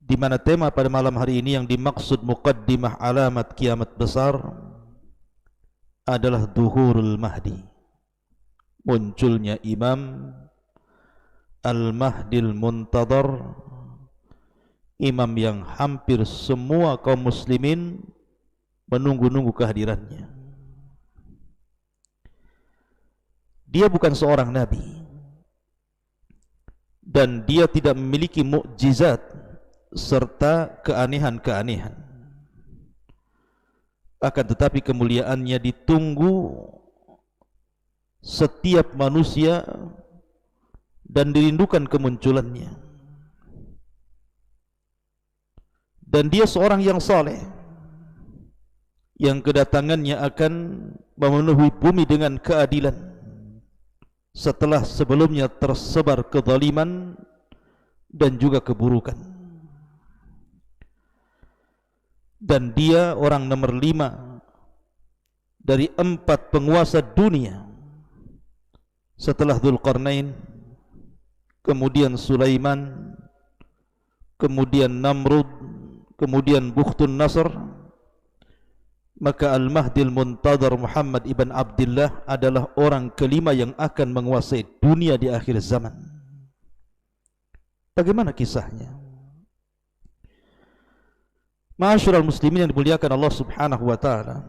di mana tema pada malam hari ini yang dimaksud muqaddimah alamat kiamat besar adalah Zuhurul Mahdi, munculnya Imam Al-Mahdil Muntadhar, imam yang hampir semua kaum muslimin menunggu-nunggu kehadirannya. Dia bukan seorang nabi dan dia tidak memiliki mukjizat serta keanehan-keanehan, akan tetapi kemuliaannya ditunggu setiap manusia dan dirindukan kemunculannya. Dan dia seorang yang saleh, yang kedatangannya akan memenuhi bumi dengan keadilan setelah sebelumnya tersebar kezaliman dan juga keburukan. Dan dia orang nomor 5 dari 4 penguasa dunia setelah Dzulqarnain, kemudian Sulaiman, kemudian Namrud, kemudian Bukhtun Nasr. Maka Al-Mahdil Muntadhar Muhammad ibn Abdullah adalah orang kelima yang akan menguasai dunia di akhir zaman. Bagaimana kisahnya? Ma'asyiral muslimin yang dimuliakan Allah Subhanahu wa taala,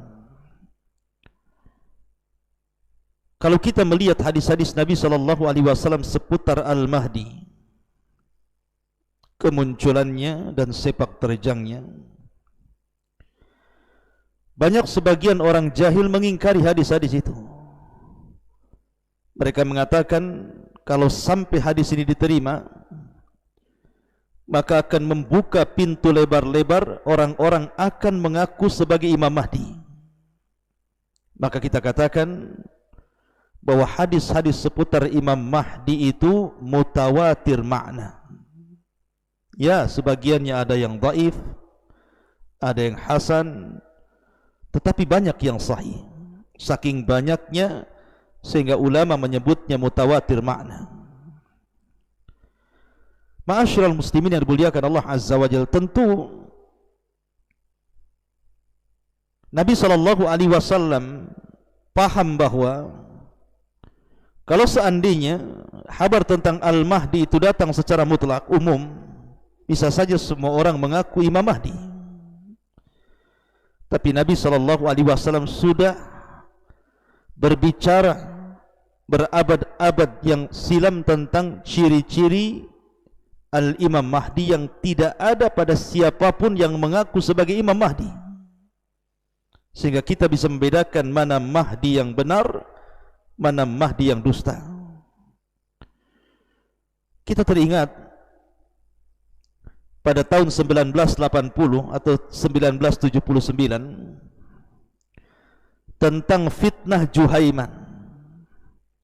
kalau kita melihat hadis-hadis Nabi sallallahu alaihi wasallam seputar Al-Mahdi, kemunculannya dan sepak terjangnya, banyak sebagian orang jahil mengingkari hadis-hadis itu. Mereka mengatakan kalau sampai hadis ini diterima, maka akan membuka pintu lebar-lebar, orang-orang akan mengaku sebagai Imam Mahdi. Maka kita katakan bahwa hadis-hadis seputar Imam Mahdi itu mutawatir makna. Ya, sebagiannya ada yang dhaif, ada yang hasan, tetapi banyak yang sahih. Saking banyaknya sehingga ulama menyebutnya mutawatir makna. Ma'asyiral muslimin yang dimuliakan Allah Azza wa Jalla, tentu Nabi sallallahu alaihi wasallam paham bahwa kalau seandainya kabar tentang Al-Mahdi itu datang secara mutlak umum, bisa saja semua orang mengaku Imam Mahdi. Tapi Nabi sallallahu alaihi wasallam sudah berbicara berabad-abad yang silam tentang ciri-ciri Al-Imam Mahdi yang tidak ada pada siapapun yang mengaku sebagai Imam Mahdi, sehingga kita bisa membedakan mana Mahdi yang benar, mana Mahdi yang dusta. Kita teringat pada tahun 1980 atau 1979 tentang fitnah Juhaiman.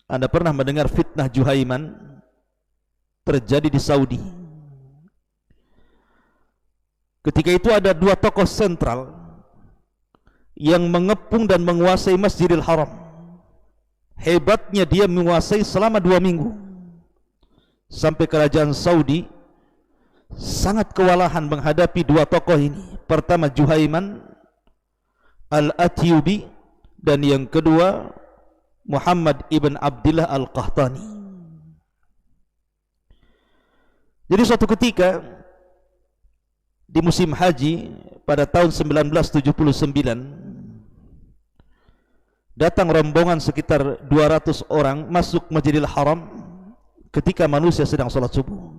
Anda pernah mendengar fitnah Juhaiman? Terjadi di Saudi. Ketika itu ada 2 tokoh sentral yang mengepung dan menguasai Masjidil Haram. Hebatnya dia menguasai selama 2 minggu, sampai kerajaan Saudi sangat kewalahan menghadapi 2 tokoh ini. Pertama Juhaiman Al-Atyubi, dan yang kedua Muhammad ibn Abdullah Al-Qahtani. Jadi suatu ketika di musim haji pada tahun 1979 datang rombongan sekitar 200 orang masuk Masjidil Haram ketika manusia sedang sholat subuh.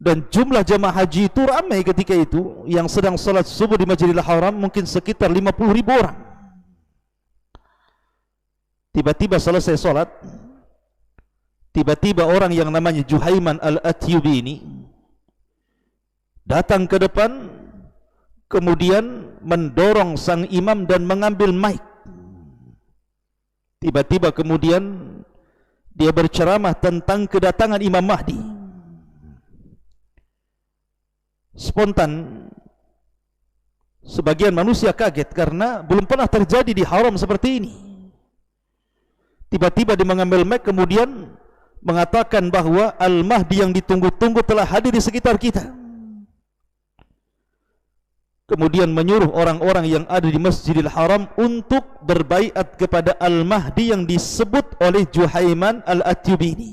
Dan jumlah jamaah haji itu ramai ketika itu, yang sedang sholat subuh di Masjidil Haram mungkin sekitar 50.000 orang. Tiba-tiba selesai sholat, tiba-tiba orang yang namanya Juhaiman Al-Atyubi ini datang ke depan, kemudian mendorong sang imam dan mengambil mic. Tiba-tiba kemudian dia berceramah tentang kedatangan Imam Mahdi. Spontan sebagian manusia kaget karena belum pernah terjadi di haram seperti ini. Tiba-tiba dia mengambil mic, kemudian mengatakan bahwa Al-Mahdi yang ditunggu-tunggu telah hadir di sekitar kita. Kemudian menyuruh orang-orang yang ada di Masjidil Haram untuk berbaiat kepada Al-Mahdi yang disebut oleh Juhaiman Al-Atyubi ini.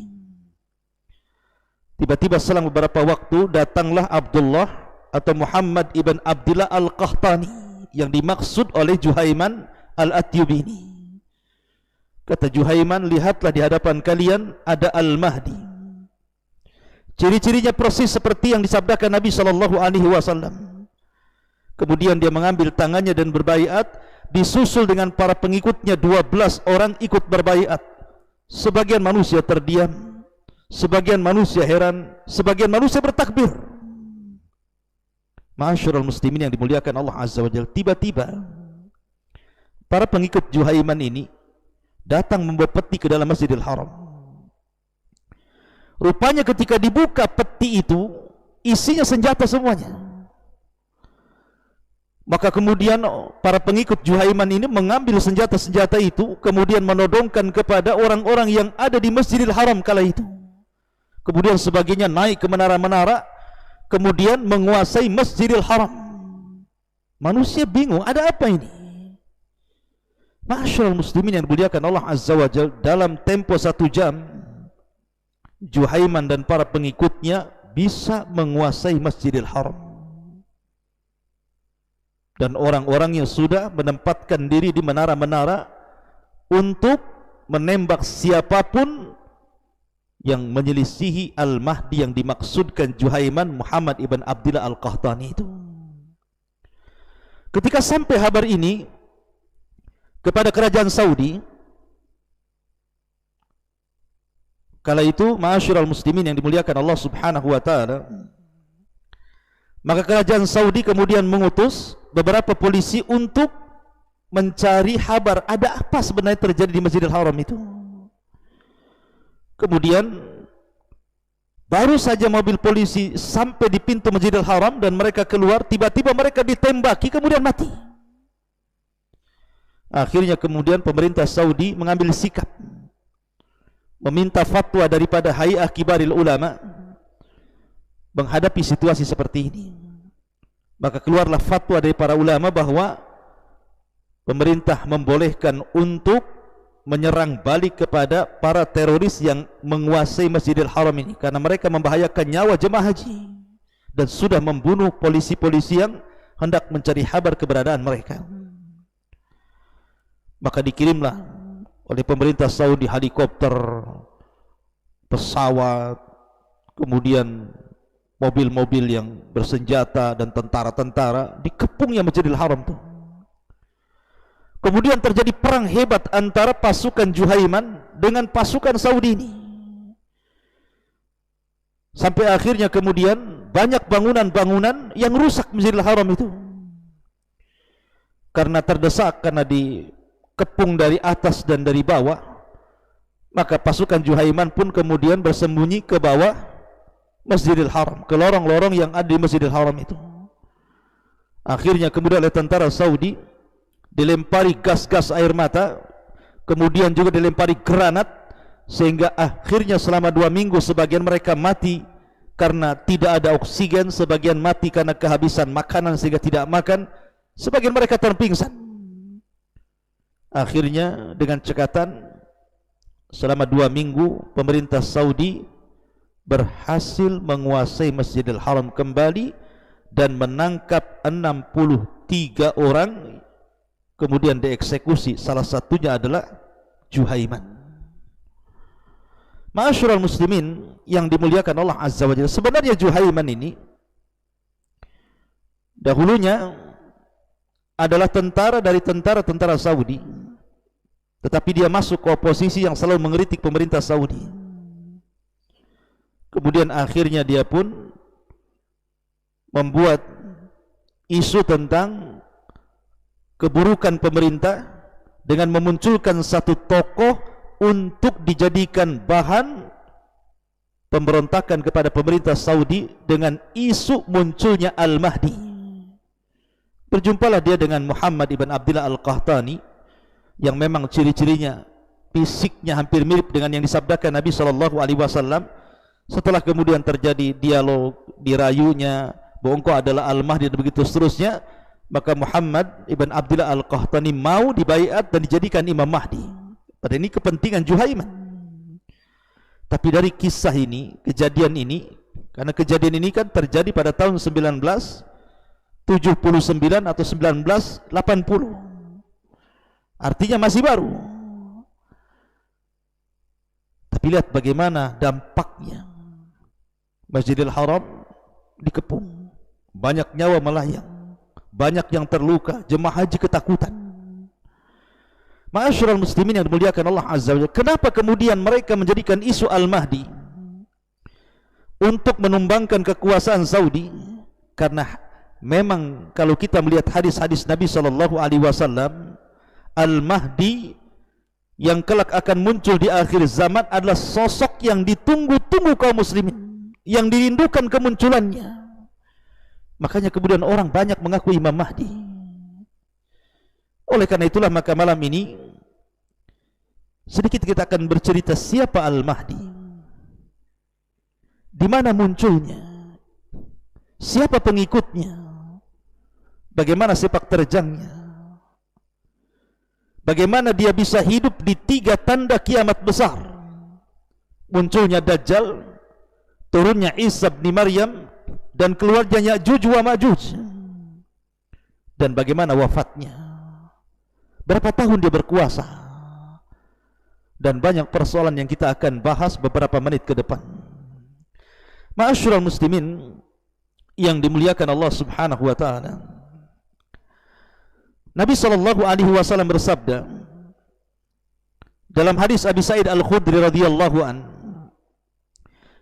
Tiba-tiba selang beberapa waktu datanglah Abdullah atau Muhammad ibn Abdillah Al-Qahtani yang dimaksud oleh Juhaiman Al-Atyubi ini. Kata Juhaiman, lihatlah di hadapan kalian ada Al-Mahdi. Ciri-cirinya persis seperti yang disabdakan Nabi SAW. Kemudian dia mengambil tangannya dan berbaiat, disusul dengan para pengikutnya 12 orang ikut berbaiat. Sebagian manusia terdiam, sebagian manusia heran, sebagian manusia bertakbir. Ma'asyiral muslimin yang dimuliakan Allah Azza wa Jalla, tiba-tiba para pengikut Juhaiman ini datang membawa peti ke dalam Masjidil Haram. Rupanya ketika dibuka peti itu, isinya senjata semuanya. Maka kemudian para pengikut Juhaiman ini mengambil senjata-senjata itu, kemudian menodongkan kepada orang-orang yang ada di Masjidil Haram kala itu. Kemudian sebagiannya naik ke menara-menara, kemudian menguasai Masjidil Haram. Manusia bingung, ada apa ini? Ma'asyiral muslimin yang dimuliakan Allah Azza wa Jalla, dalam tempo 1 jam Juhaiman dan para pengikutnya bisa menguasai Masjidil Haram. Dan orang-orang yang sudah menempatkan diri di menara-menara untuk menembak siapapun yang menyelisihi Al-Mahdi yang dimaksudkan Juhaiman Muhammad ibn Abdillah Al-Qahtani itu. Ketika sampai kabar ini kepada kerajaan Saudi, kala itu ma'asyiral muslimin yang dimuliakan Allah Subhanahu wa taala, maka kerajaan Saudi kemudian mengutus beberapa polisi untuk mencari kabar ada apa sebenarnya terjadi di Masjidil Haram itu. Kemudian baru saja mobil polisi sampai di pintu Masjidil Haram dan mereka keluar, tiba-tiba mereka ditembaki kemudian mati. Akhirnya kemudian pemerintah Saudi mengambil sikap, meminta fatwa daripada Hay'ah Kibaril Ulama menghadapi situasi seperti ini. Maka keluarlah fatwa dari para ulama bahwa pemerintah membolehkan untuk menyerang balik kepada para teroris yang menguasai Masjidil Haram ini, karena mereka membahayakan nyawa jemaah haji dan sudah membunuh polisi-polisi yang hendak mencari kabar keberadaan mereka. Maka dikirimlah oleh pemerintah Saudi helikopter, pesawat, kemudian mobil-mobil yang bersenjata dan tentara-tentara, dikepungnya Masjidil Haram itu. Kemudian terjadi perang hebat antara pasukan Juhaiman dengan pasukan Saudi ini. Sampai akhirnya kemudian banyak bangunan-bangunan yang rusak Masjidil Haram itu. Karena terdesak, karena dikepung dari atas dan dari bawah, maka pasukan Juhaiman pun kemudian bersembunyi ke bawah Masjidil Haram, ke lorong-lorong yang ada di Masjidil Haram itu. Akhirnya kemudian oleh tentara Saudi dilempari gas-gas air mata, kemudian juga dilempari granat, sehingga akhirnya selama 2 minggu sebagian mereka mati karena tidak ada oksigen, sebagian mati karena kehabisan makanan sehingga tidak makan, sebagian mereka terpingsan. Akhirnya dengan cekatan selama 2 minggu pemerintah Saudi berhasil menguasai Masjidil Haram kembali dan menangkap 63 orang, kemudian dieksekusi. Salah satunya adalah Juhaiman. Ma'asyiral muslimin yang dimuliakan Allah Azza wa Jalla, sebenarnya Juhaiman ini dahulunya adalah tentara dari tentara Saudi, tetapi dia masuk ke oposisi yang selalu mengkritik pemerintah Saudi. Kemudian akhirnya dia pun membuat isu tentang keburukan pemerintah dengan memunculkan satu tokoh untuk dijadikan bahan pemberontakan kepada pemerintah Saudi dengan isu munculnya Al-Mahdi. Berjumpalah dia dengan Muhammad ibn Abdillah Al-Qahtani yang memang ciri-cirinya fisiknya hampir mirip dengan yang disabdakan Nabi SAW. Setelah kemudian terjadi dialog, dirayunya bahwa engkau adalah Al-Mahdi dan begitu seterusnya, maka Muhammad ibn Abdullah Al-Qahtani mau dibaiat dan dijadikan Imam Mahdi. Pada ini kepentingan Juhaiman. Tapi dari kisah ini, kejadian ini, karena kejadian ini kan terjadi pada tahun 1979 atau 1980, artinya masih baru. Tapi lihat bagaimana dampaknya. Masjidil Haram dikepung, banyak nyawa melayang, banyak yang terluka, jemaah haji ketakutan. Ma'asyiral muslimin yang dimuliakan Allah Azza wa Jalla, kenapa kemudian mereka menjadikan isu Al-Mahdi untuk menumbangkan kekuasaan Saudi? Karena memang kalau kita melihat hadis-hadis Nabi SAW, Al-Mahdi yang kelak akan muncul di akhir zaman adalah sosok yang ditunggu-tunggu kaum muslimin, yang dirindukan kemunculannya. Makanya kemudian orang banyak mengaku Imam Mahdi. Oleh karena itulah maka malam ini sedikit kita akan bercerita siapa Al-Mahdi, di mana munculnya, siapa pengikutnya, bagaimana sepak terjangnya, bagaimana dia bisa hidup di 3 tanda kiamat besar: munculnya Dajjal, turunnya Isa bin Maryam, dan keluarnya Ya'juj wa Ma'juj, dan bagaimana wafatnya, berapa tahun dia berkuasa, dan banyak persoalan yang kita akan bahas beberapa menit ke depan. Ma'asyiral muslimin yang dimuliakan Allah Subhanahu wa taala, Nabi SAW bersabda dalam hadis Abi Sa'id Al-Khudri radhiyallahu an,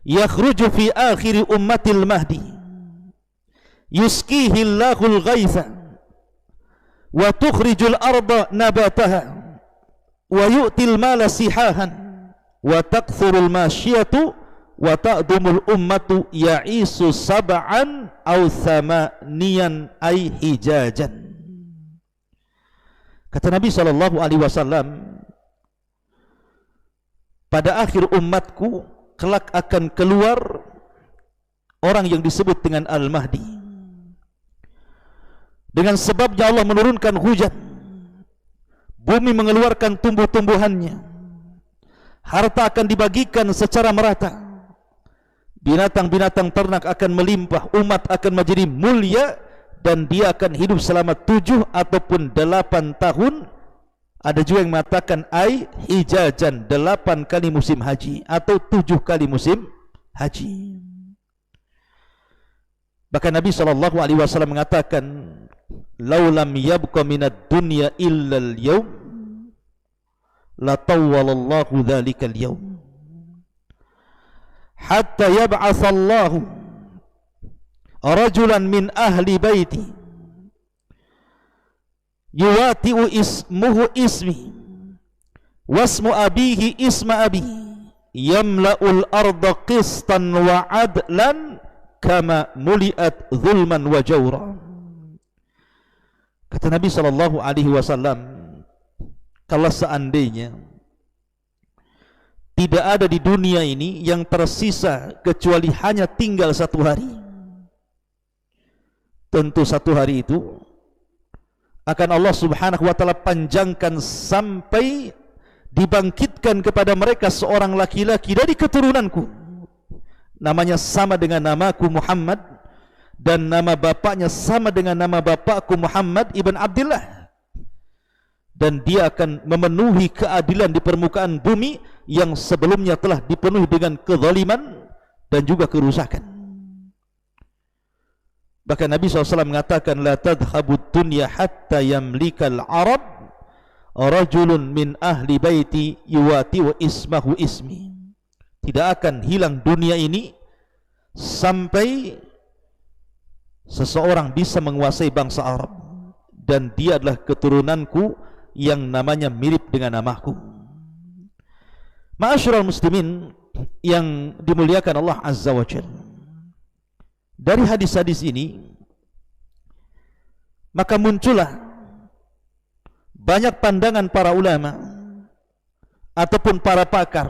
yakhruju fi akhir ummatil mahdi yusqihi Allahul ghaitha wa tukhrijul arda nabataha wa yu'til mala sihahan wa takthurul masyiyatu wa ta'dumul ummatu ya'isu sab'an aw thamaniyan ay hijajan. Kata Nabi SAW, pada akhir umatku kelak akan keluar orang yang disebut dengan Al-Mahdi. Dengan sebabnya Allah menurunkan hujan, bumi mengeluarkan tumbuh-tumbuhannya, harta akan dibagikan secara merata, binatang-binatang ternak akan melimpah, umat akan menjadi mulia, dan dia akan hidup selama 7 ataupun 8 tahun. Ada juga yang mengatakan ai hijajan, 8 kali musim haji atau 7 kali musim haji. Bahkan Nabi SAW mengatakan, laulam yabqa minad dunya illa al-yawm la tawwalallahu dhalika al-yawm hatta yab'atsallahu rajulan min ahli baiti yuwati'u ismuhu ismi wasmu abihi isma abi yamla'ul arda qistan wa adlan kama muli'at zulman wa jawra. Kata Nabi SAW, kalau seandainya tidak ada di dunia ini yang tersisa kecuali hanya tinggal 1 hari, tentu 1 hari itu akan Allah Subhanahu wa taala panjangkan sampai dibangkitkan kepada mereka seorang laki-laki dari keturunanku, namanya sama dengan namaku Muhammad, dan nama bapaknya sama dengan nama bapakku Muhammad ibn Abdullah, dan dia akan memenuhi keadilan di permukaan bumi yang sebelumnya telah dipenuhi dengan kezaliman dan juga kerusakan. Bahkan Nabi SAW mengatakan, la tadhabud dunya hatta yamlikal arab rajulun min ahli baiti yuwati wa ismahu ismi. Tidak akan hilang dunia ini sampai seseorang bisa menguasai bangsa Arab dan dia adalah keturunanku yang namanya mirip dengan namaku. Ma'asyiral muslimin yang dimuliakan Allah Azza wa Jalla, dari hadis-hadis ini maka muncullah banyak pandangan para ulama ataupun para pakar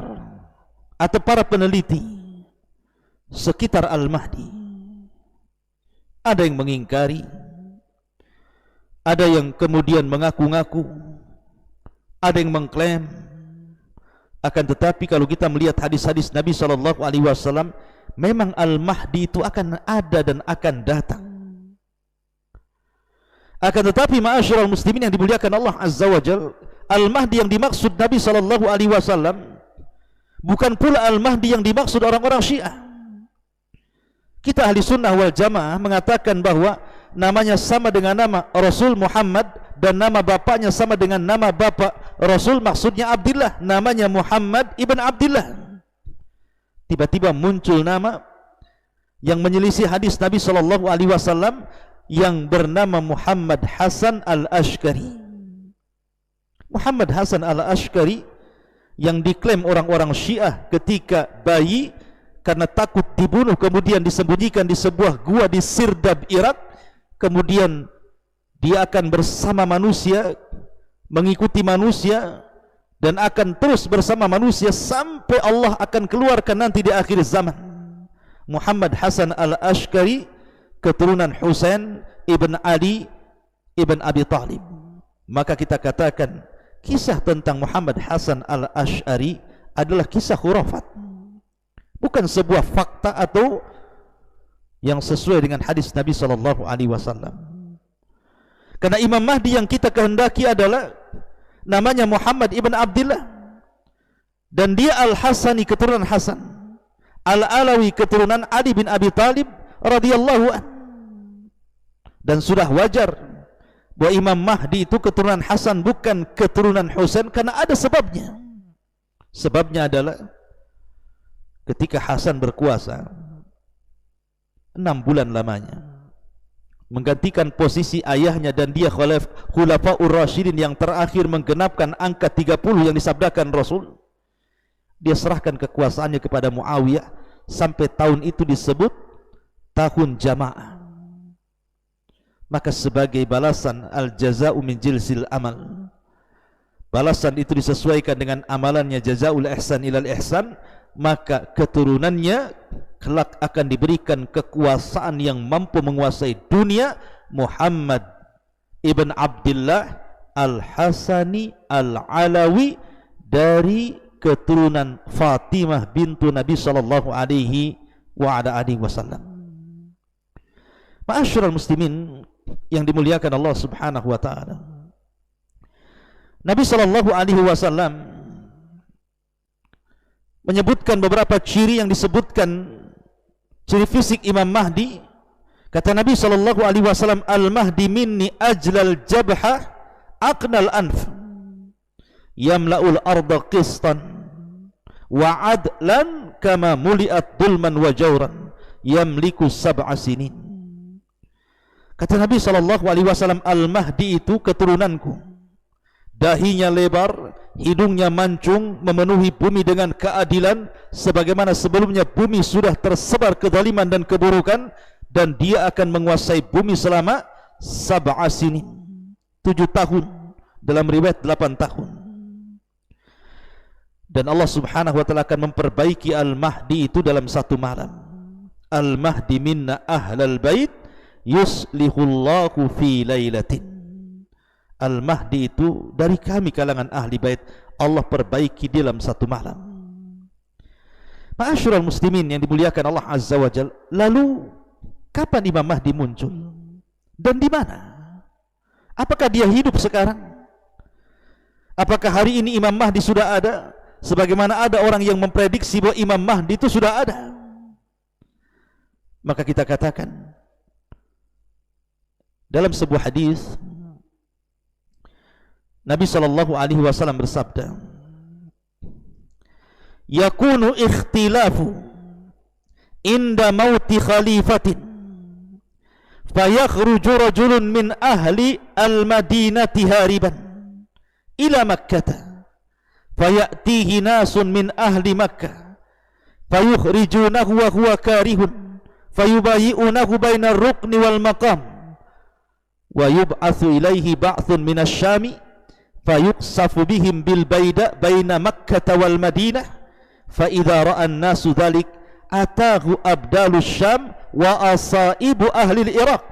atau para peneliti sekitar Al-Mahdi. Ada yang mengingkari, ada yang kemudian mengaku-ngaku, ada yang mengklaim. Akan tetapi kalau kita melihat hadis-hadis Nabi SAW, memang Al-Mahdi itu akan ada dan akan datang. Akan tetapi ma'asyiral muslimin yang dimuliakan Allah Azza wa Jalla, Al-Mahdi yang dimaksud Nabi SAW bukan pula Al-Mahdi yang dimaksud orang-orang Syiah. Kita ahli sunnah wal jamaah mengatakan bahwa namanya sama dengan nama Rasul Muhammad dan nama bapaknya sama dengan nama bapak Rasul, maksudnya Abdullah, namanya Muhammad ibn Abdullah. Tiba-tiba muncul nama yang menyelisih hadis Nabi SAW yang bernama Muhammad Hasan Al-Ashqari. Muhammad Hasan Al-Ashqari yang diklaim orang-orang Syiah ketika bayi karena takut dibunuh kemudian disembunyikan di sebuah gua di Sirdab, Irak. Kemudian dia akan bersama manusia, mengikuti manusia, dan akan terus bersama manusia sampai Allah akan keluarkan nanti di akhir zaman. Muhammad Hasan Al-Ashqari, keturunan Husain ibn Ali ibn Abi Talib. Maka kita katakan kisah tentang Muhammad Hasan Al-Ash'ari adalah kisah khurafat, bukan sebuah fakta atau yang sesuai dengan hadis Nabi SAW. Karena Imam Mahdi yang kita kehendaki adalah namanya Muhammad ibn Abdullah, dan dia Al-Hasani, keturunan Hasan, Al-Alawi, keturunan Ali bin Abi Talib radhiyallahu anhu. Dan sudah wajar bahwa Imam Mahdi itu keturunan Hasan, bukan keturunan Husain, karena ada sebabnya. Sebabnya adalah ketika Hasan berkuasa 6 bulan lamanya, menggantikan posisi ayahnya, dan dia Khulafaur Rasyidin yang terakhir menggenapkan angka 30 yang disabdakan Rasul. Dia serahkan kekuasaannya kepada Muawiyah sampai tahun itu disebut tahun jamaah. Maka sebagai balasan, al-jaza'u min jinsil amal, balasan itu disesuaikan dengan amalannya, jazaul ihsan ilal ihsan, maka keturunannya kelak akan diberikan kekuasaan yang mampu menguasai dunia. Muhammad ibn Abdullah Al-Hasani Al-Alawi dari keturunan Fatimah bintu Nabi sallallahu alaihi wasallam. Ma'asyiral muslimin yang dimuliakan Allah Subhanahu wa taala, Nabi sallallahu alaihi wasallam menyebutkan beberapa ciri yang disebutkan ciri fisik Imam Mahdi. Kata Nabi sallallahu alaihi wasallam, al-Mahdi minni ajlal jabha aqnal anf yamla'ul arda qistan wa adlan kama muliat dulman wa jawran yamliku sab'a sinin. Kata Nabi SAW, Al-Mahdi itu keturunanku, dahinya lebar, hidungnya mancung, memenuhi bumi dengan keadilan, sebagaimana sebelumnya bumi sudah tersebar kezaliman dan keburukan, dan dia akan menguasai bumi selama 7 sinin, 7 tahun, dalam riwayat 8 tahun. Dan Allah Subhanahu wa ta'ala akan memperbaiki Al-Mahdi itu dalam 1 malam. Al-Mahdi minna ahlal bait yuslihullahu fi lailatin. Al-Mahdi itu dari kami kalangan ahli bait, Allah perbaiki dalam 1 malam. Ma'asyiral muslimin yang dimuliakan Allah Azza wa Jalla, lalu kapan Imam Mahdi muncul dan di mana? Apakah dia hidup sekarang? Apakah hari ini Imam Mahdi sudah ada, sebagaimana ada orang yang memprediksi bahwa Imam Mahdi itu sudah ada? Maka kita katakan dalam sebuah hadis Nabi SAW bersabda, yakunu ikhtilafu inda mauti khalifatin fayakhruju rajulun min ahli al-madinati hariban ila makkah fayatihi nasun min ahli makkah fayukhrijunahu wa huwa karihun fayubayi'unahu bainar rukni wal maqam wa yub'atsu ilaihi ba'thun minas syami fayuqsafu bihim bil baida baina Makkah wal Madinah fa idza ra'a an-nasu dhalik atahu abdalus Syam wa asaibu ahli al-Iraq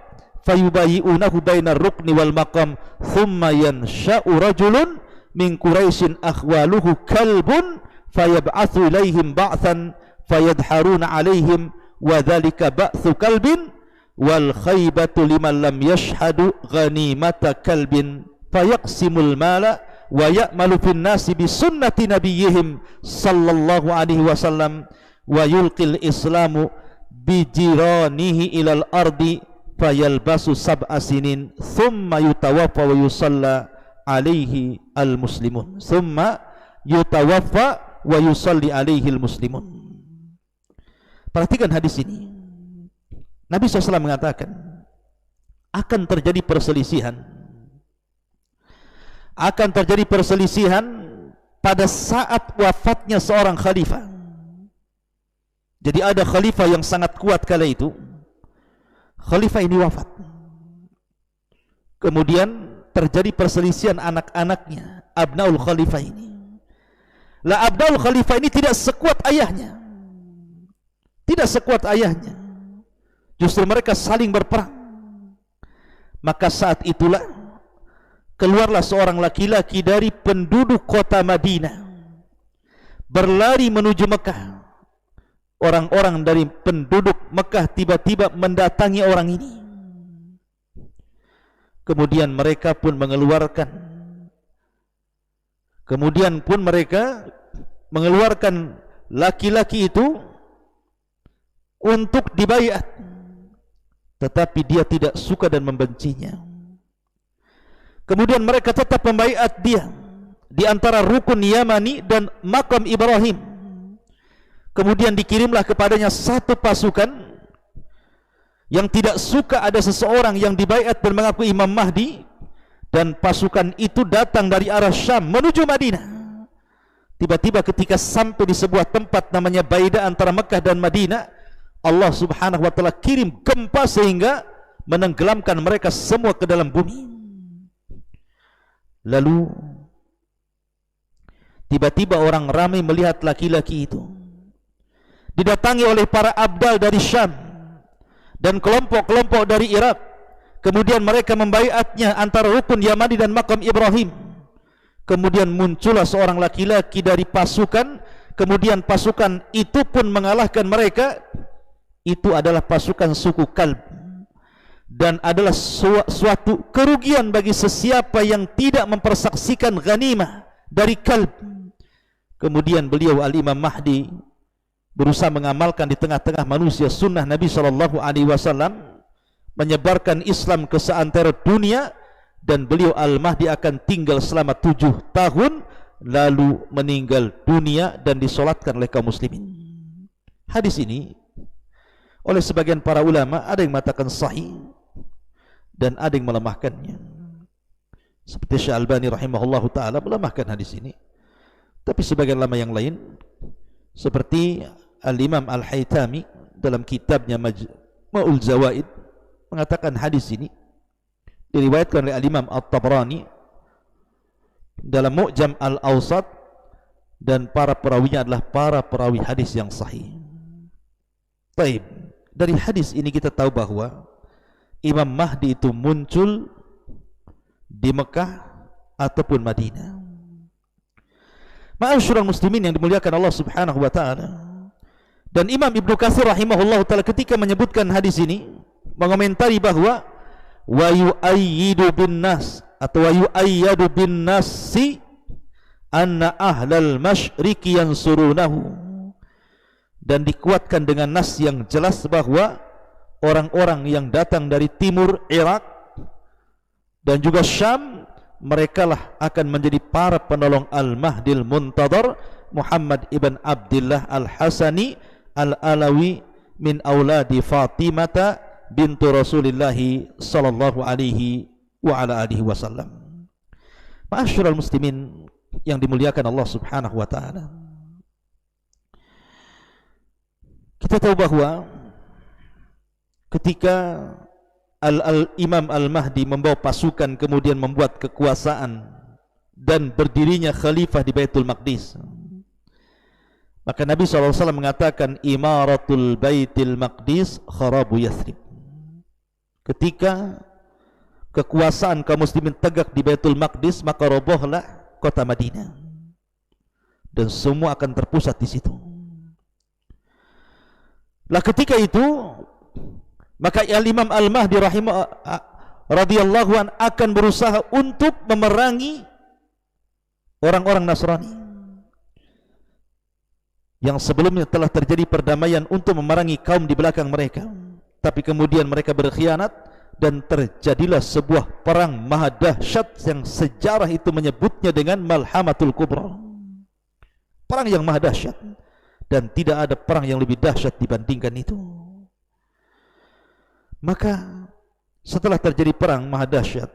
fayubayi'unahu baina ar-rukni wal maqam thumma yansha'u rajulun min Quraisyin akhwaluhu kalbun fayab'athu ilaihim ba'than fayadharuna alaihim wa dhalika ba'thu kalbin wal khaybatu liman lam yashhadu ghanimata kalbin fayaqsimul mala wa ya'malu fin nasi bi sunnati nabiyyihim sallallahu alaihi wasallam wa yulqil islamu bi jiranihi ilal ardi fayalbasu sab'a sinin thumma yutawaffa wa yusalla alaihi al muslimun thumma yutawaffa wa yusalli alaihi al muslimun. Perhatikan hadis ini. Nabi SAW mengatakan akan terjadi perselisihan pada saat wafatnya seorang khalifah. Jadi ada khalifah yang sangat kuat kala itu, khalifah ini wafat, kemudian terjadi perselisihan anak-anaknya, abnaul khalifah ini. Lah abnaul khalifah ini tidak sekuat ayahnya, justru mereka saling berperang. Maka saat itulah keluarlah seorang laki-laki dari penduduk kota Madinah berlari menuju Mekah. Orang-orang dari penduduk Mekah tiba-tiba mendatangi orang ini. Kemudian mereka pun mengeluarkan laki-laki itu untuk dibaiat, tetapi dia tidak suka dan membencinya. Kemudian mereka tetap membaiat dia di antara rukun Yamani dan makam Ibrahim. Kemudian dikirimlah kepadanya satu pasukan yang tidak suka ada seseorang yang dibaiat dan mengaku Imam Mahdi, dan pasukan itu datang dari arah Syam menuju Madinah. Tiba-tiba ketika sampai di sebuah tempat namanya Baida antara Mekah dan Madinah, Allah Subhanahu wa taala kirim gempa sehingga menenggelamkan mereka semua ke dalam bumi. Lalu tiba-tiba orang ramai melihat laki-laki itu didatangi oleh para abdal dari Syam dan kelompok-kelompok dari Irak. Kemudian mereka membaiatnya antara rukun Yamani dan makam Ibrahim. Kemudian muncullah seorang laki-laki dari pasukan, kemudian pasukan itu pun mengalahkan mereka. Itu adalah pasukan suku Kalb, dan adalah suatu kerugian bagi sesiapa yang tidak mempersaksikan ghanimah dari Kalb. Kemudian beliau Al-Imam Mahdi berusaha mengamalkan di tengah-tengah manusia sunnah Nabi SAW, menyebarkan Islam ke seantero dunia, dan beliau Al-Mahdi akan tinggal selama 7 tahun lalu meninggal dunia dan disolatkan oleh kaum muslimin. Hadis ini oleh sebagian para ulama ada yang mengatakan sahih dan ada yang melemahkannya, seperti Syekh Albani rahimahullahu taala melemahkan hadis ini. Tapi sebagian ulama yang lain seperti Al-Imam Al-Haytami dalam kitabnya Majma'ul Zawaid mengatakan hadis ini diriwayatkan oleh Al-Imam At-Tabrani dalam Mu'jam Al-Awsat, dan para perawinya adalah para perawi hadis yang sahih. Baik, dari hadis ini kita tahu bahwa Imam Mahdi itu muncul di Mekah ataupun Madinah. Ma'asyiral muslimin yang dimuliakan Allah Subhanahu wa taala. Dan Imam Ibnu Katsir rahimahullah taala ketika menyebutkan hadis ini mengomentari bahwa wa yu'ayyidu bin nas atau wa yu'ayyadu bin nasi anna ahlal masyriqi yansurunahu, dan dikuatkan dengan nas yang jelas bahwa orang-orang yang datang dari timur Irak dan juga Syam, merekalah akan menjadi para penolong Al-Mahdil Muntadhar Muhammad ibn Abdullah Al-Hasani Al-Alawi min auladi Fatimata bintu Rasulillah sallallahu alaihi wa ala alihi wasallam. Ma'asyiral muslimin yang dimuliakan Allah Subhanahu wa taala, kita tahu bahwa ketika Imam Al-Mahdi membawa pasukan kemudian membuat kekuasaan dan berdirinya khalifah di Baitul Maqdis. Maka Nabi SAW mengatakan imaratul Baitul Maqdis kharabu Yathrib. Ketika kekuasaan kaum muslimin tegak di Baitul Maqdis, maka robohlah kota Madinah dan semua akan terpusat di situ. Lah ketika itu maka Al-Imam Al-Mahdi radhiyallahu an akan berusaha untuk memerangi orang-orang Nasrani yang sebelumnya telah terjadi perdamaian untuk memerangi kaum di belakang mereka, tapi kemudian mereka berkhianat dan terjadilah sebuah perang maha dahsyat yang sejarah itu menyebutnya dengan Malhamatul Kubra, perang yang maha dahsyat, dan tidak ada perang yang lebih dahsyat dibandingkan itu. Maka setelah terjadi perang maha dahsyat,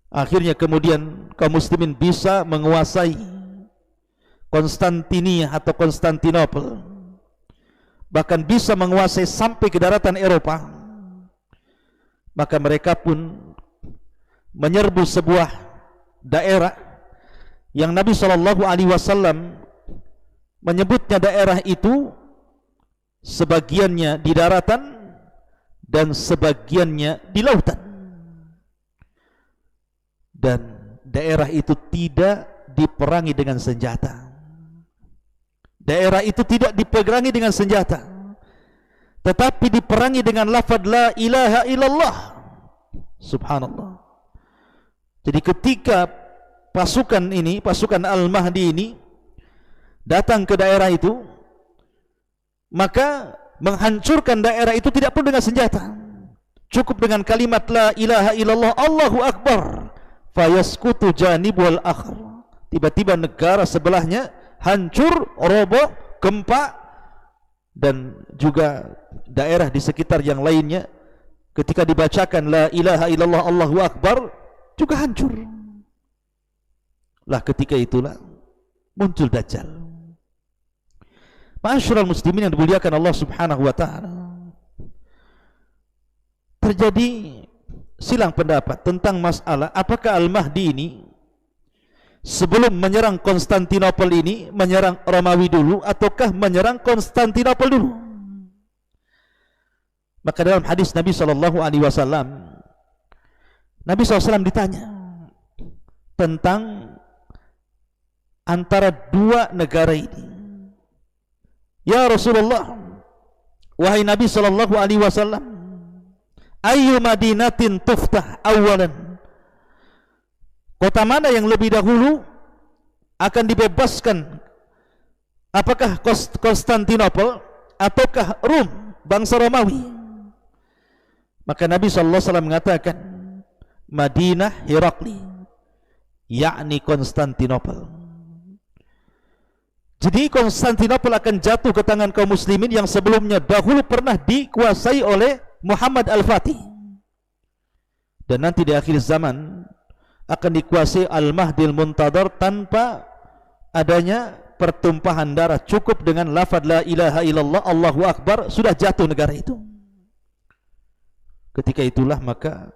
akhirnya kemudian kaum muslimin bisa menguasai Konstantinia atau Konstantinopel, bahkan bisa menguasai sampai ke daratan Eropa. Maka mereka pun menyerbu sebuah daerah yang Nabi SAW menyebutnya daerah itu sebagiannya di daratan dan sebagiannya di lautan, dan daerah itu tidak diperangi dengan senjata. Daerah itu tidak diperangi dengan senjata, tetapi diperangi dengan lafaz la ilaha illallah. Subhanallah. Jadi ketika pasukan ini, pasukan Al-Mahdi ini datang ke daerah itu, maka menghancurkan daerah itu tidak pun dengan senjata, cukup dengan kalimat la ilaha illallah, Allahu Akbar, fayaskutu janibul akhar. Tiba-tiba negara sebelahnya hancur, roboh, gempa, dan juga daerah di sekitar yang lainnya ketika dibacakan la ilaha illallah Allahu Akbar juga hancur. Lah ketika itulah muncul Dajjal. Ma'asyiral muslimin yang dimuliakan Allah Subhanahu wa taala, terjadi silang pendapat tentang masalah apakah Al-Mahdi ini sebelum menyerang Konstantinopel ini menyerang Romawi dulu ataukah menyerang Konstantinopel dulu. Maka dalam hadis Nabi SAW, Nabi SAW ditanya tentang antara dua negara ini. Ya Rasulullah, wahai Nabi SAW, ayyu madinatin tuftah awalan, kota mana yang lebih dahulu akan dibebaskan, apakah Konstantinopel ataukah Rum, bangsa Romawi? Maka Nabi SAW mengatakan Madinah Herakli, yakni Konstantinopel. Jadi Konstantinopel akan jatuh ke tangan kaum muslimin yang sebelumnya dahulu pernah dikuasai oleh Muhammad Al-Fatih, dan nanti di akhir zaman akan dikuasai Al-Mahdi Al-Muntadhar tanpa adanya pertumpahan darah. Cukup dengan lafaz la ilaha illallah Allahu Akbar sudah jatuh negara itu. Ketika itulah maka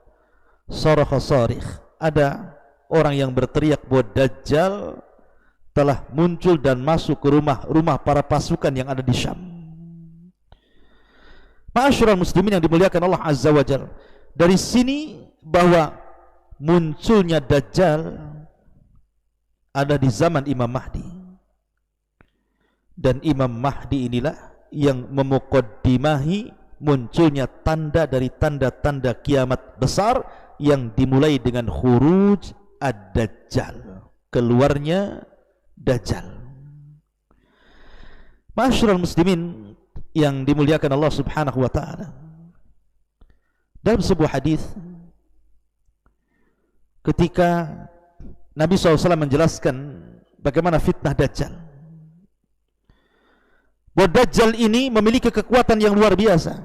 sarakha sarikh, ada orang yang berteriak bahwa Dajjal telah muncul dan masuk ke rumah-rumah para pasukan yang ada di Syam. Ma'asyiral muslimin yang dimuliakan Allah Azza wa Jalla, dari sini bahwa munculnya Dajjal ada di zaman Imam Mahdi, dan Imam Mahdi inilah yang memuqaddimahi munculnya tanda dari tanda-tanda kiamat besar yang dimulai dengan khuruj ad-Dajjal, keluarnya Dajjal. Ma'asyiral muslimin yang dimuliakan Allah Subhanahu wa taala, dalam sebuah hadis ketika Nabi SAW menjelaskan bagaimana fitnah Dajjal, bahwa Dajjal ini memiliki kekuatan yang luar biasa,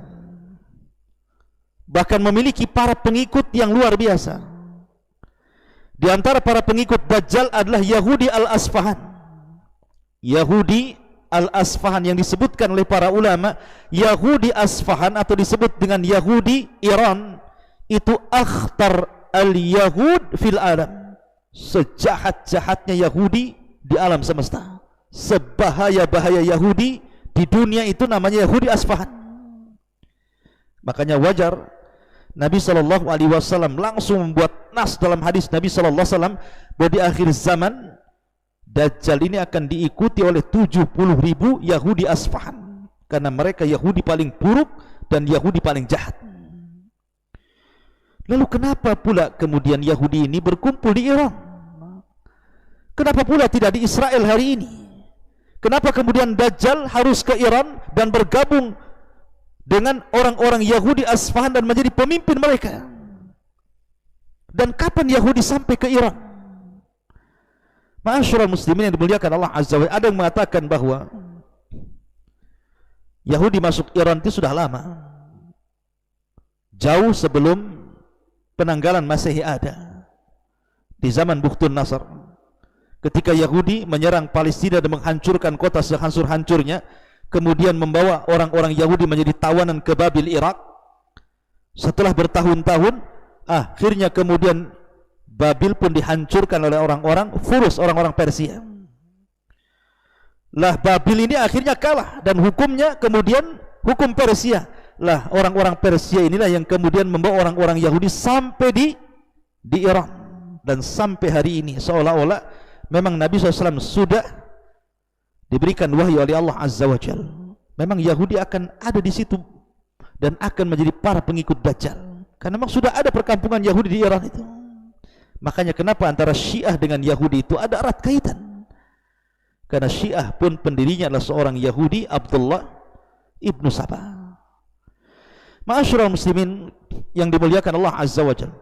bahkan memiliki para pengikut yang luar biasa. Di antara para pengikut Dajjal adalah Yahudi Al-Asfahan. Yahudi Al-Asfahan yang disebutkan oleh para ulama, Yahudi Asfahan atau disebut dengan Yahudi Iran, itu akhtar al-Yahud fil alam, sejahat-jahatnya Yahudi di alam semesta, sebahaya-bahaya Yahudi di dunia itu namanya Yahudi Asfahan. Makanya wajar Nabi SAW langsung membuat nas dalam hadis Nabi SAW bahwa di akhir zaman Dajjal ini akan diikuti oleh 70.000 Yahudi Asfahan, karena mereka Yahudi paling buruk dan Yahudi paling jahat. Lalu kenapa pula kemudian Yahudi ini berkumpul di Iran? Kenapa pula tidak di Israel hari ini? Kenapa kemudian Dajjal harus ke Iran dan bergabung dengan orang-orang Yahudi Asfahan dan menjadi pemimpin mereka? Dan kapan Yahudi sampai ke Iran? Ma'asyiral muslimin yang dimuliakan Allah Azza wa Jalla, ada yang mengatakan bahwa Yahudi masuk Iran itu sudah lama, jauh sebelum penanggalan Masehi ada, di zaman Bukhtun Nasr, ketika Yahudi menyerang Palestina dan menghancurkan kota sehancur-hancurnya, kemudian membawa orang-orang Yahudi menjadi tawanan ke Babil, Irak. Setelah bertahun-tahun, akhirnya kemudian Babil pun dihancurkan oleh orang-orang Furus, orang-orang Persia. Lah Babil ini akhirnya kalah dan hukumnya kemudian hukum Persia. Lah orang-orang Persia inilah yang kemudian membawa orang-orang Yahudi sampai di Iran, dan sampai hari ini seolah-olah memang Nabi SAW sudah diberikan wahyu oleh Allah Azza wa Jalla. Memang Yahudi akan ada di situ dan akan menjadi para pengikut Dajjal, karena memang sudah ada perkampungan Yahudi di Iran itu. Makanya kenapa antara Syiah dengan Yahudi itu ada erat kaitan, karena Syiah pun pendirinya adalah seorang Yahudi, Abdullah ibnu Sabah. Ma'asyiral muslimin yang dimuliakan Allah Azza wa Jalla.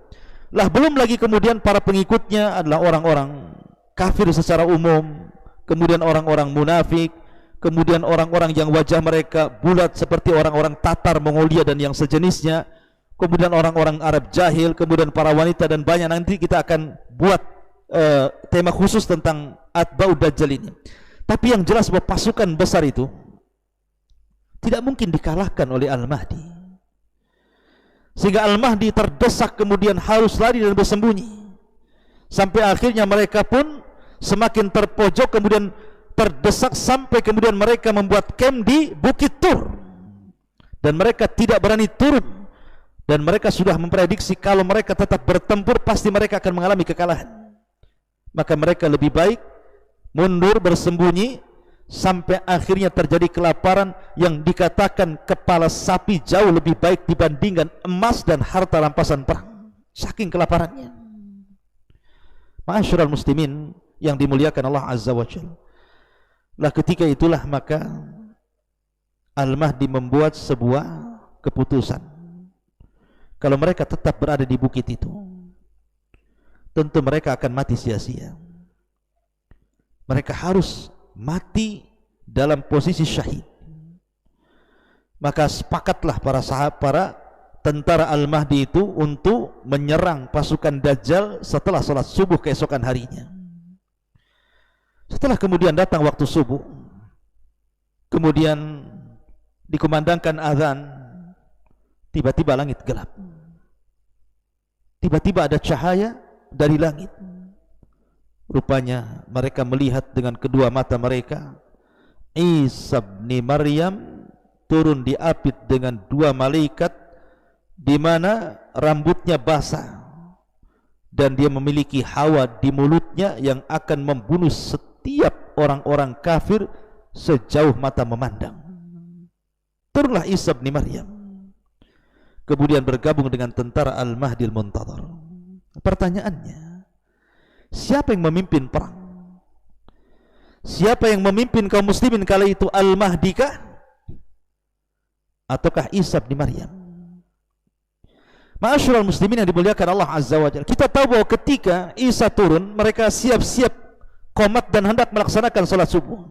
Lah belum lagi kemudian para pengikutnya adalah orang-orang kafir secara umum, kemudian orang-orang munafik, kemudian orang-orang yang wajah mereka bulat seperti orang-orang Tatar, Mongolia dan yang sejenisnya, kemudian orang-orang Arab jahil, kemudian para wanita, dan banyak. Nanti kita akan buat tema khusus tentang Atba'ud Dajjal ini. Tapi yang jelas bahwa pasukan besar itu tidak mungkin dikalahkan oleh Al-Mahdi, sehingga Al-Mahdi terdesak kemudian harus lari dan bersembunyi, sampai akhirnya mereka pun semakin terpojok, kemudian terdesak sampai kemudian mereka membuat camp di Bukit Tur, dan mereka tidak berani turun, dan mereka sudah memprediksi kalau mereka tetap bertempur pasti mereka akan mengalami kekalahan. Maka mereka lebih baik mundur bersembunyi sampai akhirnya terjadi kelaparan yang dikatakan kepala sapi jauh lebih baik dibandingkan emas dan harta rampasan perang, saking kelaparannya. Ma'asyiral muslimin yang dimuliakan Allah Azza wa Jalla. Lah ketika itulah maka Al-Mahdi membuat sebuah keputusan. Kalau mereka tetap berada di bukit itu, tentu mereka akan mati sia-sia. Mereka harus mati dalam posisi syahid. Maka sepakatlah para sahabat, para tentara Al-Mahdi itu untuk menyerang pasukan Dajjal setelah sholat subuh keesokan harinya. Setelah kemudian datang waktu subuh, kemudian dikumandangkan azan, tiba-tiba langit gelap. Tiba-tiba ada cahaya dari langit. Rupanya mereka melihat dengan kedua mata mereka Isa bin Maryam turun diapit dengan dua malaikat, di mana rambutnya basah dan dia memiliki hawa di mulutnya yang akan membunuh setiap orang-orang kafir sejauh mata memandang. Turunlah Isa bin Maryam, kemudian bergabung dengan tentara Al-Mahdi Al-Muntadhar. Pertanyaannya, siapa yang memimpin perang? Siapa yang memimpin kaum muslimin kala itu? Al-Mahdi kah? Ataukah Isa bin Maryam? Ma'asyiral muslimin yang dimuliakan Allah Azza wa Jalla, kita tahu bahwa ketika Isa turun, mereka siap-siap qomat dan hendak melaksanakan salat subuh.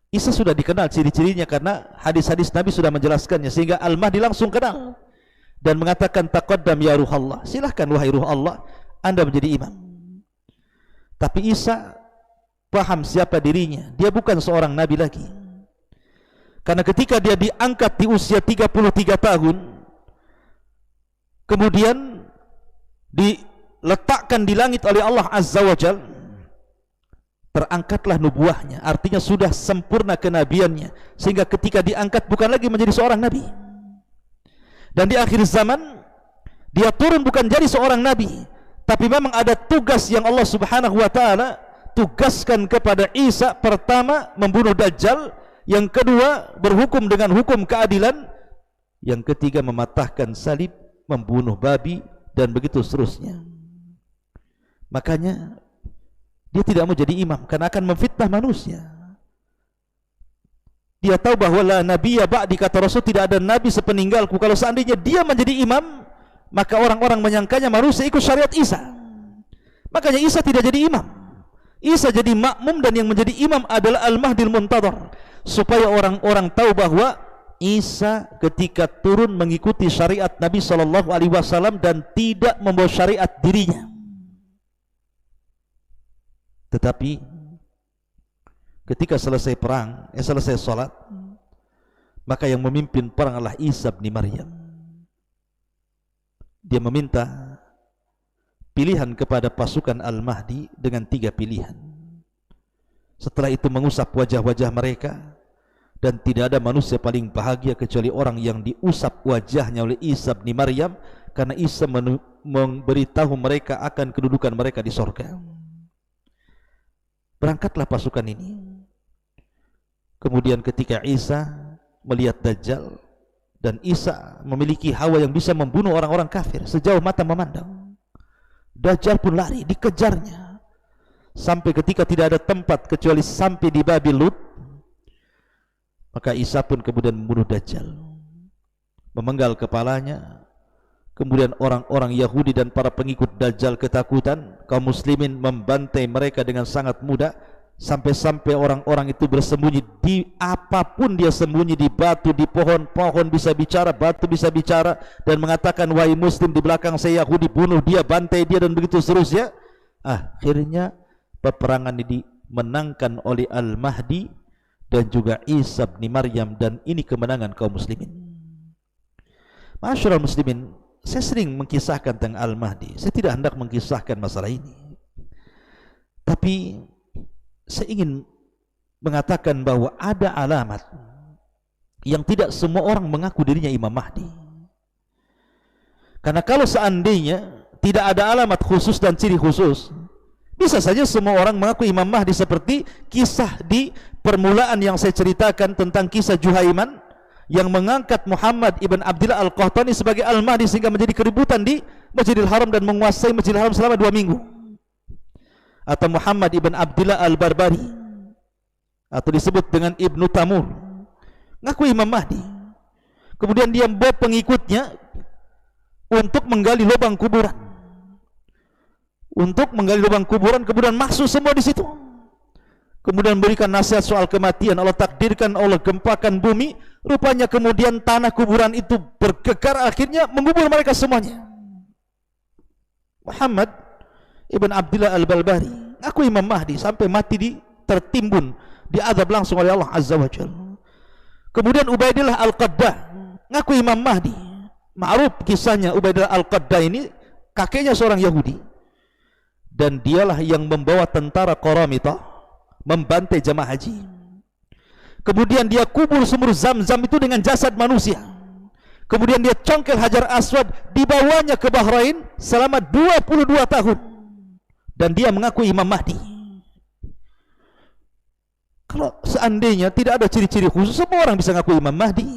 Isa sudah dikenal ciri-cirinya karena hadis-hadis Nabi sudah menjelaskannya, sehingga Al-Mahdi langsung kenal dan mengatakan, taqaddam ya ruh Allah, silahkan wahai ruh Allah, Anda menjadi imam. Tapi Isa paham siapa dirinya, dia bukan seorang nabi lagi. Karena ketika dia diangkat di usia 33 tahun, kemudian letakkan di langit oleh Allah Azza wa Jal, terangkatlah nubuahnya, artinya sudah sempurna kenabiannya, sehingga ketika diangkat bukan lagi menjadi seorang nabi. Dan di akhir zaman dia turun bukan jadi seorang nabi, tapi memang ada tugas yang Allah Subhanahu wa taala tugaskan kepada Isa. Pertama, membunuh Dajjal, yang kedua, berhukum dengan hukum keadilan, yang ketiga, mematahkan salib, membunuh babi, dan begitu seterusnya. Makanya dia tidak mau jadi imam karena akan memfitnah manusia. Dia tahu bahwa la nabiyya ba'di, kata Rasul, tidak ada nabi sepeninggalku. Kalau seandainya dia menjadi imam, maka orang-orang menyangkanya manusia ikut syariat Isa. Makanya Isa tidak jadi imam, Isa jadi makmum, dan yang menjadi imam adalah Al-Mahdil Muntadhar, supaya orang-orang tahu bahwa Isa ketika turun mengikuti syariat Nabi SAW dan tidak membawa syariat dirinya. Tetapi ketika selesai perang, selesai salat, maka yang memimpin perang adalah Isa bin Maryam. Dia meminta pilihan kepada pasukan Al-Mahdi dengan 3 pilihan. Setelah itu mengusap wajah-wajah mereka, dan tidak ada manusia paling bahagia kecuali orang yang diusap wajahnya oleh Isa bin Maryam, karena Isa memberitahu mereka akan kedudukan mereka di sorga. Berangkatlah pasukan ini. Kemudian ketika Isa melihat Dajjal, dan Isa memiliki hawa yang bisa membunuh orang-orang kafir sejauh mata memandang, Dajjal pun lari, dikejarnya, sampai ketika tidak ada tempat kecuali sampai di Babi Lut. Maka Isa pun kemudian membunuh Dajjal, memenggal kepalanya. Kemudian orang-orang Yahudi dan para pengikut Dajjal ketakutan, kaum muslimin membantai mereka dengan sangat mudah, sampai-sampai orang-orang itu bersembunyi di apapun. Dia sembunyi di batu, di pohon, pohon bisa bicara, batu bisa bicara, dan mengatakan, wahai muslim, di belakang saya Yahudi, bunuh dia, bantai dia, dan begitu seterusnya. Akhirnya peperangan ini dimenangkan oleh Al-Mahdi dan juga Isa bin Maryam, dan ini kemenangan kaum muslimin. Ma'asyiral muslimin, saya sering mengkisahkan tentang Al-Mahdi. Saya tidak hendak mengkisahkan masalah ini, tapi saya ingin mengatakan bahwa ada alamat yang tidak semua orang mengaku dirinya Imam Mahdi. Karena kalau seandainya tidak ada alamat khusus dan ciri khusus, bisa saja semua orang mengaku Imam Mahdi, seperti kisah di permulaan yang saya ceritakan tentang kisah Juhaiman yang mengangkat Muhammad ibn Abdillah Al-Qahtani sebagai Al-Mahdi, sehingga menjadi keributan di Masjidil Haram dan menguasai Masjidil Haram selama 2 minggu. Atau Muhammad ibn Abdillah Al-Barbari, atau disebut dengan Ibnu Tamur, ngaku Imam Mahdi. Kemudian dia membawa pengikutnya untuk menggali lubang kuburan, kemudian masuk semua di situ. Kemudian berikan nasihat soal kematian. Allah takdirkan, Allah gempakan bumi, rupanya kemudian tanah kuburan itu bergegar, akhirnya mengubur mereka semuanya. Muhammad ibn Abdillah Al-Barbari ngaku Imam Mahdi, sampai mati tertimbun, diazab langsung oleh Allah Azza wa Jalla. Kemudian Ubaidillah Al-Qaddah ngaku Imam Mahdi. Ma'ruf kisahnya, Ubaidillah Al-Qaddah ini kakeknya seorang Yahudi, dan dialah yang membawa tentara Qaramitah membantai jamaah haji. Kemudian dia kubur sumur Zam-Zam itu dengan jasad manusia. Kemudian dia congkel Hajar Aswad, dibawanya ke Bahrain selama 22 tahun, dan dia mengaku Imam Mahdi. Kalau seandainya tidak ada ciri-ciri khusus, semua orang bisa mengaku Imam Mahdi.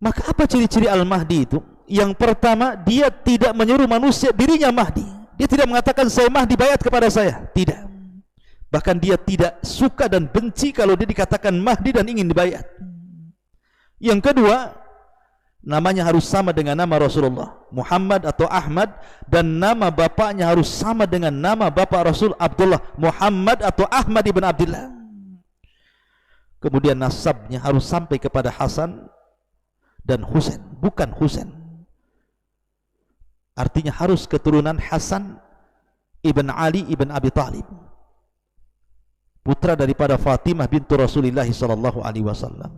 Maka apa ciri-ciri Al-Mahdi itu? Yang pertama, dia tidak menyuruh manusia dirinya Mahdi. Dia tidak mengatakan saya Mahdi, bayat kepada saya. Tidak. Bahkan dia tidak suka dan benci kalau dia dikatakan Mahdi dan ingin dibayat. Yang kedua, namanya harus sama dengan nama Rasulullah, Muhammad atau Ahmad, dan nama bapaknya harus sama dengan nama bapak Rasul, Abdullah, Muhammad atau Ahmad ibn Abdullah. Kemudian nasabnya harus sampai kepada Hasan dan Husain, bukan Husain. Artinya harus keturunan Hasan ibn Ali ibn Abi Talib, putra daripada Fatimah bintu Rasulullah sallallahu alaihi wasallam.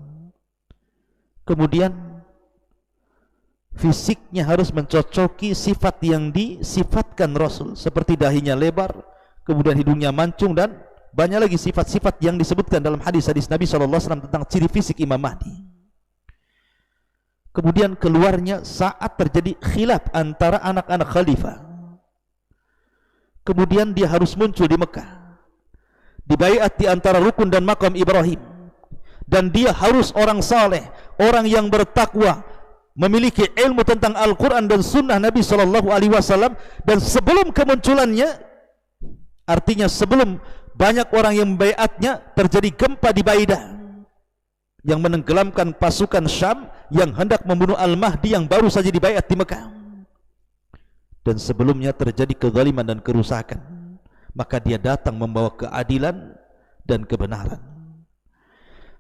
Kemudian fisiknya harus mencocoki sifat yang disifatkan Rasul, seperti dahinya lebar, kemudian hidungnya mancung, dan banyak lagi sifat-sifat yang disebutkan dalam hadis-hadis Nabi SAW tentang ciri fisik Imam Mahdi. Kemudian keluarnya saat terjadi khilaf antara anak-anak khalifah. Kemudian dia harus muncul di Mekah, dibaiat di antara rukun dan makam Ibrahim, dan dia harus orang saleh, orang yang bertakwa, memiliki ilmu tentang Al-Quran dan Sunnah Nabi SAW. Dan sebelum kemunculannya, artinya sebelum banyak orang yang membaiatnya, terjadi gempa di Baidah yang menenggelamkan pasukan Syam yang hendak membunuh Al-Mahdi yang baru saja dibaiat di Mekah. Dan sebelumnya terjadi kezaliman dan kerusakan, maka dia datang membawa keadilan dan kebenaran.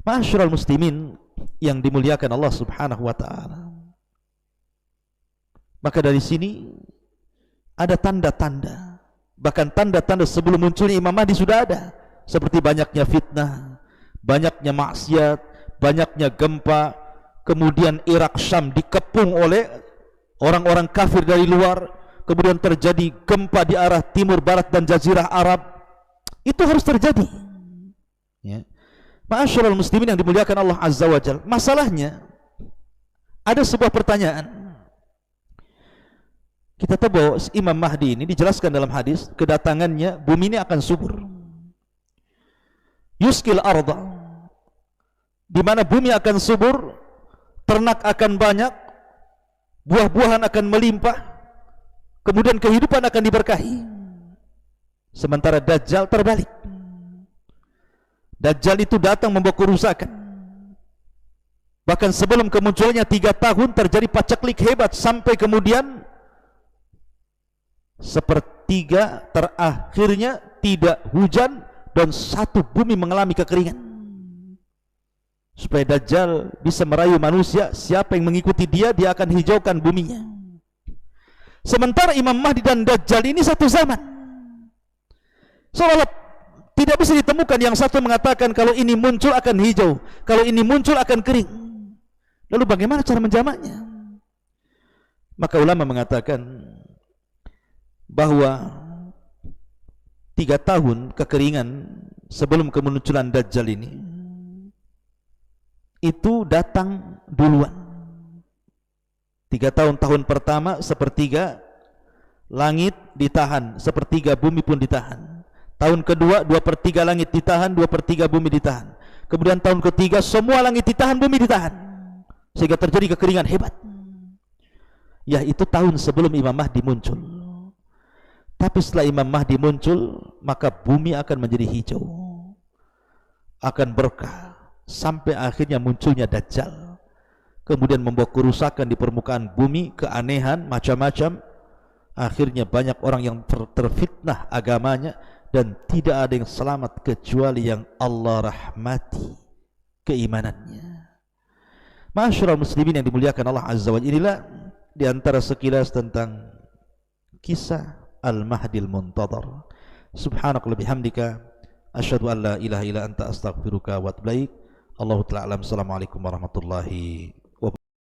Ma'asyiral muslimin yang dimuliakan Allah Subhanahu wa ta'ala, maka dari sini ada tanda-tanda, bahkan tanda-tanda sebelum munculnya Imam Mahdi sudah ada, seperti banyaknya fitnah, banyaknya maksiat, banyaknya gempa, kemudian Irak Syam dikepung oleh orang-orang kafir dari luar, kemudian terjadi gempa di arah timur, barat dan jazirah Arab. Itu harus terjadi, ya. Ma'asyiral muslimin yang dimuliakan Allah Azza wa Jalla, masalahnya ada sebuah pertanyaan. Kita tahu bahwa Imam Mahdi ini dijelaskan dalam hadis, kedatangannya bumi ini akan subur, yuskil arda, di mana bumi akan subur, ternak akan banyak, buah-buahan akan melimpah, kemudian kehidupan akan diberkahi. Sementara Dajjal terbalik. Dajjal itu datang membawa kerusakan. Bahkan sebelum kemunculannya 3 tahun terjadi paceklik hebat, sampai kemudian sepertiga terakhirnya tidak hujan dan satu bumi mengalami kekeringan, supaya Dajjal bisa merayu manusia, siapa yang mengikuti dia, dia akan hijaukan buminya. Sementara Imam Mahdi dan Dajjal ini satu zaman, seolah-olah tidak bisa ditemukan yang satu mengatakan kalau ini muncul akan hijau, kalau ini muncul akan kering. Lalu bagaimana cara menjamaknya? Maka ulama mengatakan bahwa 3 tahun kekeringan sebelum kemunculan Dajjal ini itu datang duluan. 3 tahun pertama sepertiga langit ditahan, sepertiga bumi pun ditahan. Tahun kedua 2/3 langit ditahan, 2/3 bumi ditahan. Kemudian tahun ketiga semua langit ditahan, bumi ditahan, sehingga terjadi kekeringan hebat. Ya, itu tahun sebelum Imam Mahdi muncul. Tapi setelah Imam Mahdi muncul, maka bumi akan menjadi hijau, akan berkah, sampai akhirnya munculnya Dajjal, kemudian membawa kerusakan di permukaan bumi, keanehan macam-macam. Akhirnya banyak orang yang terfitnah agamanya, dan tidak ada yang selamat kecuali yang Allah rahmati keimanannya. Ma'asyiral muslimin yang dimuliakan Allah Azza wa Jalla, inilah di antara sekilas tentang kisah Al-Mahdil Muntadhar. Subhanakallahumma bihamdika asyhadu an la ilaha illa anta astaghfiruka wa atubu ilaik. Allahu ta'ala alam. Assalamualaikum warahmatullahi